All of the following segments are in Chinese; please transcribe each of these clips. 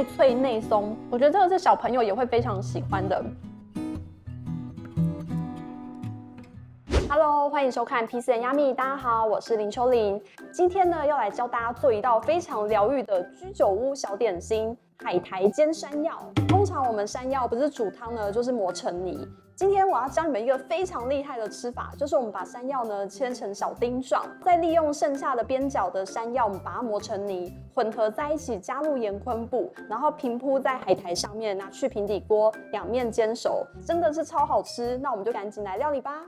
外脆内松，我觉得这个是小朋友也会非常喜欢的。Hello， 欢迎收看 PC and Yummy， 大家好，我是林秋玲。今天呢，要来教大家做一道非常疗愈的居酒屋小点心——海苔煎山药。通常我们山药不是煮汤呢，就是磨成泥。今天我要教你们一个非常厉害的吃法，就是我们把山药呢切成小丁状，再利用剩下的边角的山药，我们把它磨成泥，混合在一起，加入盐昆布，然后平铺在海苔上面，拿去平底锅两面煎熟，真的是超好吃。那我们就赶紧来料理吧。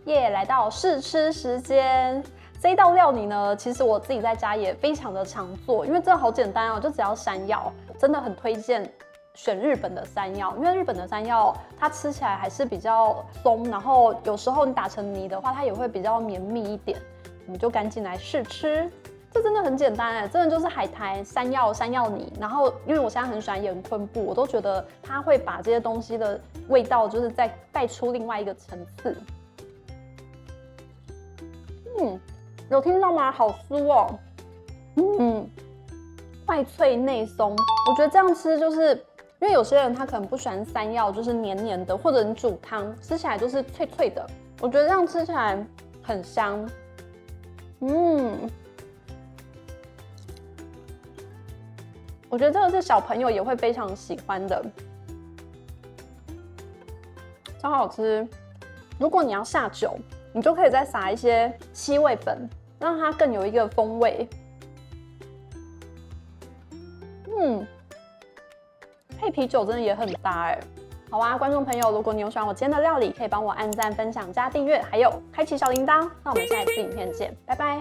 耶，来到试吃时间。这一道料理呢，其实我自己在家也非常的常做，因为真的好简单哦，就只要山药，真的很推荐选日本的山药，因为日本的山药它吃起来还是比较松，然后有时候你打成泥的话，它也会比较绵密一点。我们就赶紧来试吃。这真的很简单哎，真的就是海苔、山药泥，然后因为我现在很喜欢盐昆布，我都觉得它会把这些东西的味道就是再带出另外一个层次。有听到吗？好酥哦，外脆内松。我觉得这样吃就是，因为有些人他可能不喜欢山药，就是黏黏的，或者你煮汤吃起来就是脆脆的。我觉得这样吃起来很香。我觉得这个是小朋友也会非常喜欢的，超好吃。如果你要下酒，你就可以再撒一些七味粉，让它更有一个风味。配啤酒真的也很搭哎。好啊，观众朋友，如果你有喜欢我今天的料理，可以帮我按赞、分享、加订阅，还有开启小铃铛。那我们下一次影片见，拜拜。